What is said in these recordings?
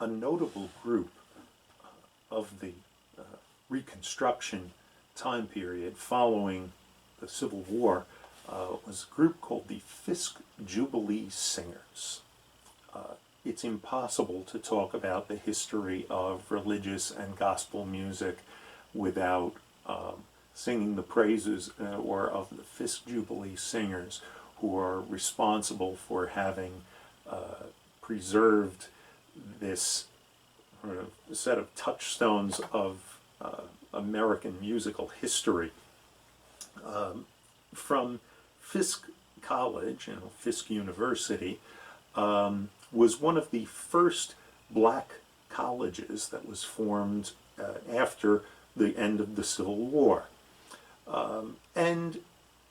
a notable group of the Reconstruction time period following the Civil War was a group called the Fisk Jubilee Singers. It's impossible to talk about the history of religious and gospel music without singing the praises or of the Fisk Jubilee Singers, who are responsible for having preserved this set of touchstones of American musical history. From Fisk College, Fisk University, was one of the first black colleges that was formed after the end of the Civil War. And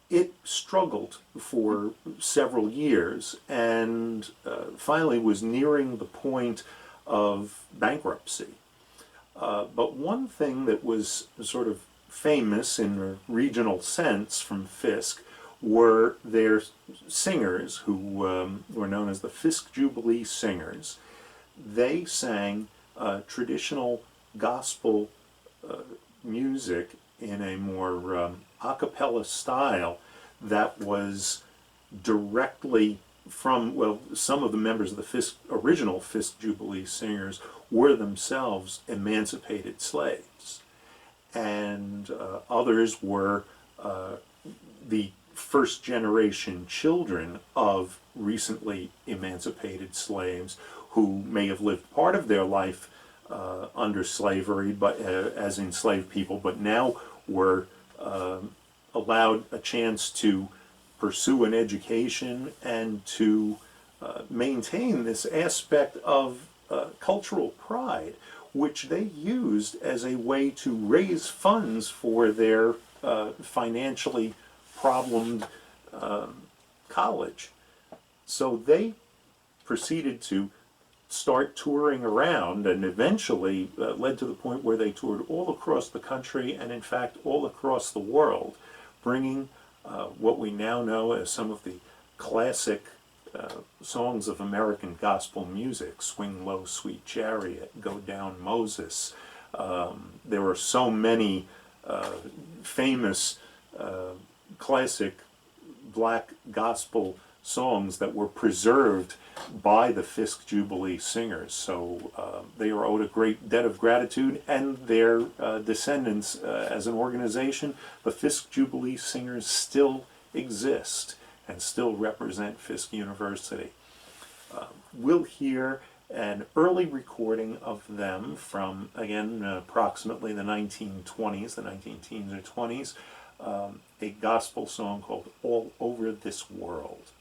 it struggled for several years and finally was nearing the point of bankruptcy. But one thing that was sort of famous in a regional sense from Fisk were their singers, who were known as the Fisk Jubilee Singers. They sang traditional gospel music in a more a cappella style that was directly from, well, some of the members of the original Fisk Jubilee Singers were themselves emancipated slaves, and others were the first generation children of recently emancipated slaves who may have lived part of their life under slavery, but as enslaved people, but now were allowed a chance to pursue an education and to maintain this aspect of cultural pride, which they used as a way to raise funds for their financially problemed college. So they proceeded to start touring around, and eventually led to the point where they toured all across the country and in fact all across the world, bringing what we now know as some of the classic songs of American gospel music: Swing Low, Sweet Chariot, Go Down, Moses. There were so many famous classic black gospel songs that were preserved by the Fisk Jubilee Singers. So they are owed a great debt of gratitude, and their descendants as an organization, the Fisk Jubilee Singers, still exist and still represent Fisk University. We'll hear an early recording of them from, again, approximately the 1920s, the 19-teens or 20s, a gospel song called All Over This World.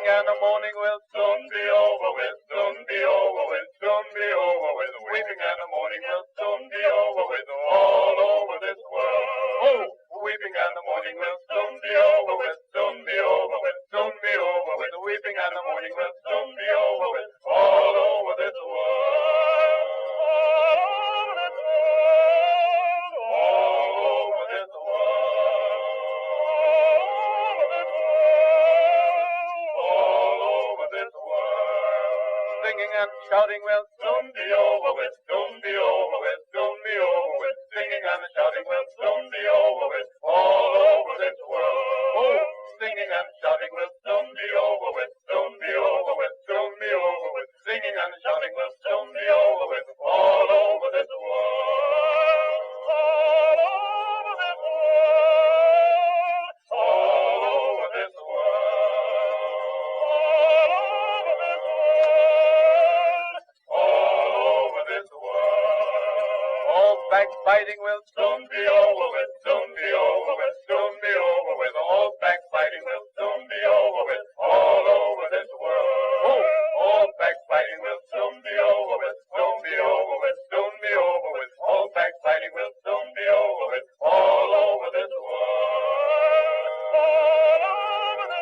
And the morning will soon be over with, soon be over with, soon be over with. Weeping and the morning will soon be over with, all over this world. Oh, weeping and the morning will soon be over with, soon be over with, soon be over with. Weeping and the morning will soon be over with, all over this world. All over this world. All over this world. All over this world. Singing and shouting will soon be over with, soon be over with, soon be over with. Singing and shouting will soon be over with, all over this world. Oh, singing and shouting will soon be over with, soon be over with, soon be over with. Singing and shouting will soon be over with, all over this world. All over this world. All over this world. All over this world. All over this world. All backbiting will soon be over with, soon be over with, soon be over with. All backbiting will soon be over with, all over this world. Oh, all backbiting will soon be over with, soon be over with, soon be over with. All backbiting will soon be over with, all over this world. All over this world.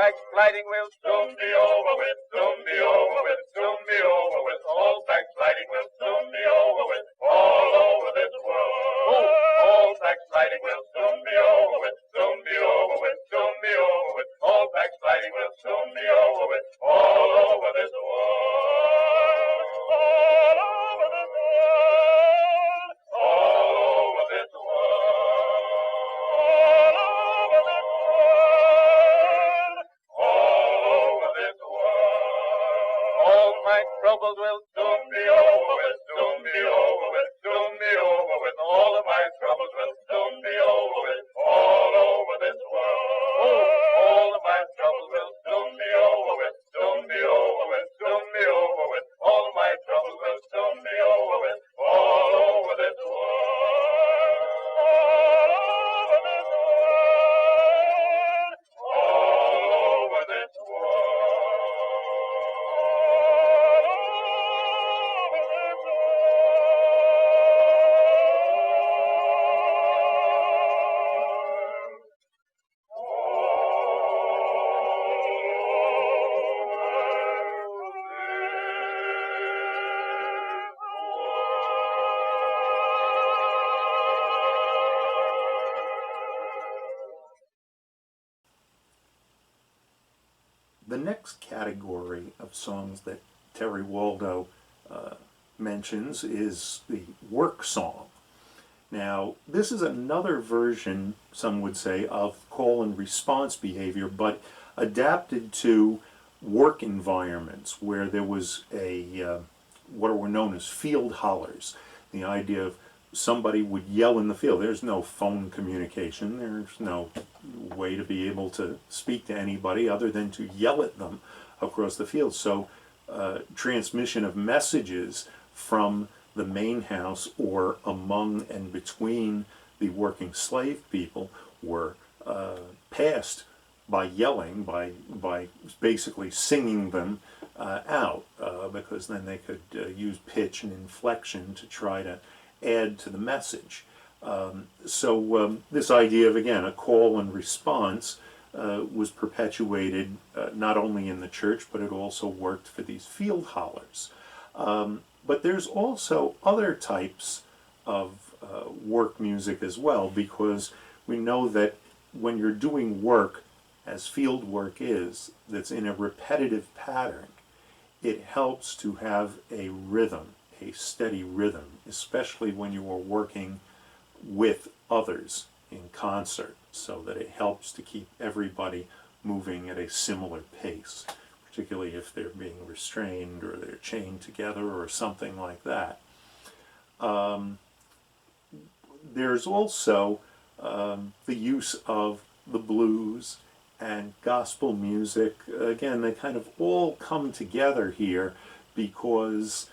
backsliding will soon be over with, soon be over with, soon be over with. All backsliding will soon be over with, all over this world. All backsliding will soon be over with, soon be over with, soon be over with. All backsliding will soon be over with, all over this world. All over this world. All over this world. All over this world. All over this world. All my troubles will soon be over with, soon be over with, soon be over with. All of my troubles will soon be over with, all over this world. All of my troubles will soon be over with, soon be over with, soon be over with. All my troubles will soon be over with, all over this world. All over this world. All over this The next category of songs that Terry Waldo mentions is the work song. Now, this is another version, some would say, of call and response behavior, but adapted to work environments where there was a what were known as field hollers. The idea of somebody would yell in the field. There's no phone communication. There's no way to be able to speak to anybody other than to yell at them across the field. So transmission of messages from the main house or among and between the working slave people were passed by yelling, by basically singing them out, because then they could use pitch and inflection to try to add to the message. So this idea of, again, a call and response was perpetuated not only in the church, but it also worked for these field hollers. But there's also other types of work music as well, because we know that when you're doing work, as field work is, that's in a repetitive pattern, it helps to have a rhythm, a steady rhythm, especially when you are working with others in concert, so that it helps to keep everybody moving at a similar pace, particularly if they're being restrained or they're chained together or something like that. There's also the use of the blues and gospel music. Again, they kind of all come together here because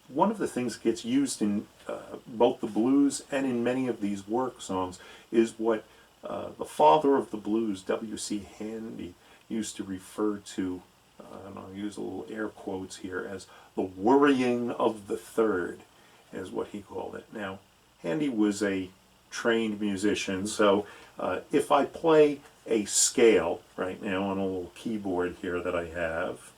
one of the things that gets used in both the blues and in many of these work songs is what the father of the blues, W.C. Handy, used to refer to, and I'll use a little air quotes here, as the worrying of the third, is what he called it. Now, Handy was a trained musician, so if I play a scale right now on a little keyboard here that I have,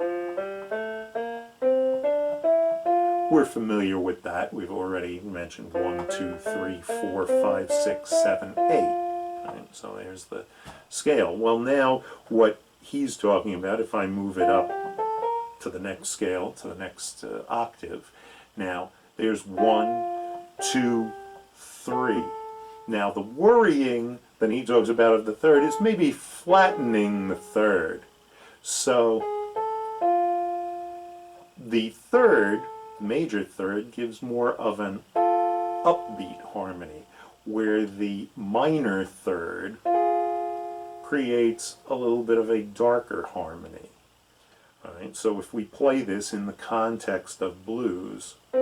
we're familiar with that. We've already mentioned 1, 2, 3, 4, 5, 6, 7, 8. Right? So there's the scale. Well, now what he's talking about, if I move it up to the next scale, to the next octave, now there's 1, 2, 3. Now the worrying that he talks about of the third is maybe flattening the third. So the third, major third, gives more of an upbeat harmony, where the minor third creates a little bit of a darker harmony. All right, so if we play this in the context of blues, all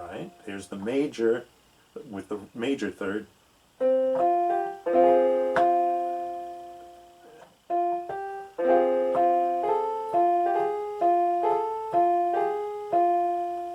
right, there's the major with the major third.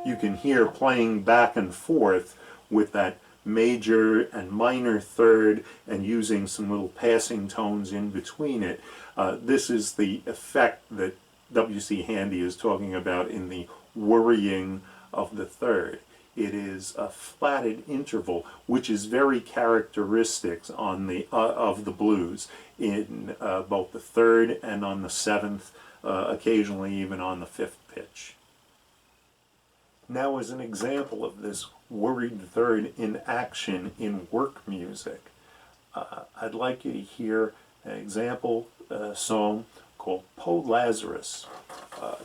You can hear playing back and forth with that major and minor third and using some little passing tones in between it. This is the effect that W.C. Handy is talking about in the worrying of the third. It is a flatted interval, which is very characteristic on the of the blues in both the third and on the seventh, occasionally even on the fifth pitch. Now, as an example of this worried third in action in work music, I'd like you to hear an example song called "Po Lazarus."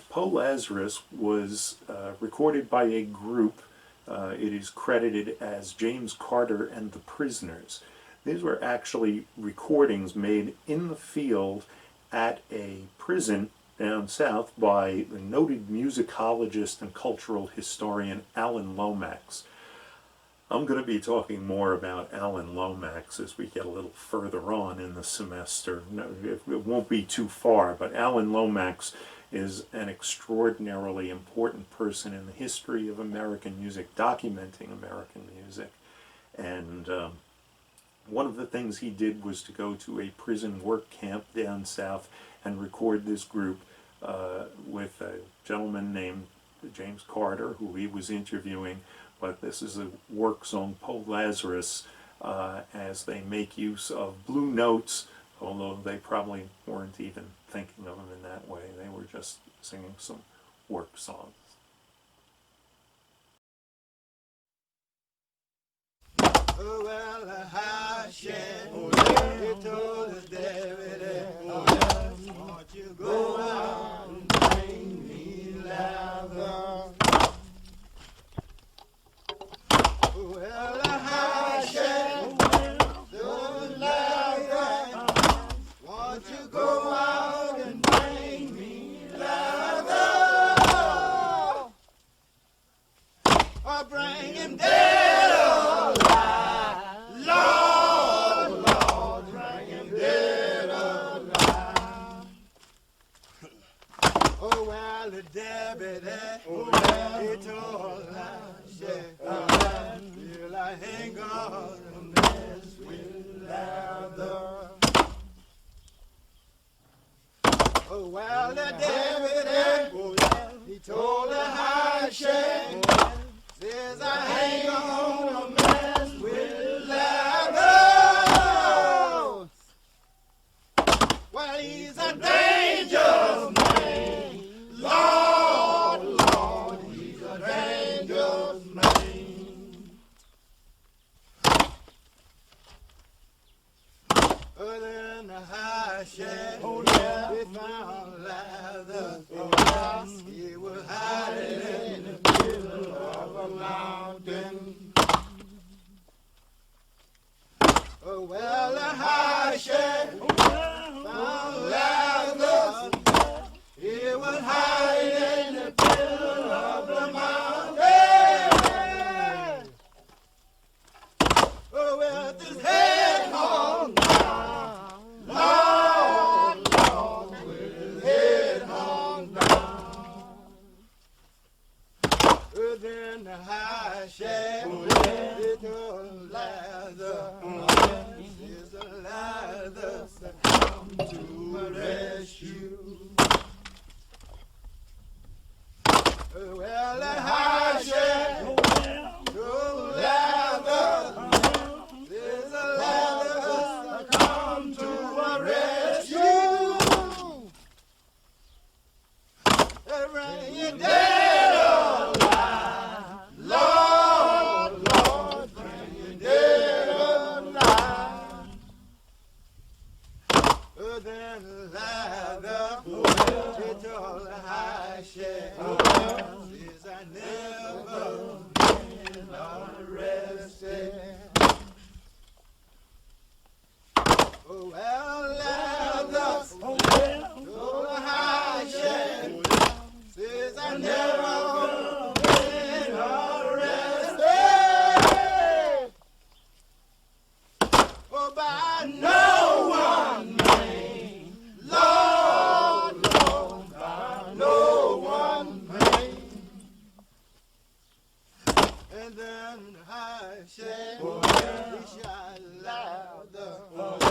"Po Lazarus" was recorded by a group. It is credited as James Carter and the Prisoners. These were actually recordings made in the field at a prison down south by the noted musicologist and cultural historian Alan Lomax. I'm going to be talking more about Alan Lomax as we get a little further on in the semester. No, it won't be too far, but Alan Lomax is an extraordinarily important person in the history of American music, documenting American music. And one of the things he did was to go to a prison work camp down south and record this group with a gentleman named James Carter, who he was interviewing. But this is a work song, "Po Lazarus," as they make use of blue notes, although they probably weren't even thinking of them in that way. They were just singing some work songs. Oh, well, I shed, he told us David, won't you go out and bring me lather? Well, I shed, don't lather, won't you go out and bring me lather? Or bring him dead or alive, Lord, Lord, bring him dead or alive. Oh, well, the Debbie, he told I till I ain't gonna mess with lather. Oh, well, the David, he told her how she says I ain't gonna mess with lather. Well, he's a dangerous man, Lord, Lord, he's a dangerous man. Then the high shed, we found lather. He was hiding in the middle of a mountain. Oh, well, the high shed found lather. He was hiding in the middle of the mountain. Oh, with his head hung down, Lord, Lord, with his head hung down. Then the high shed, it told lather, is a lather that come to a rescue. Well, the high shed, told lather, there's a lather that come to a rescue. They bring you dead or alive, Lord, Lord, bring you dead or alive. Then the lather, it told the high shed, says I never and then I said, we shall louder.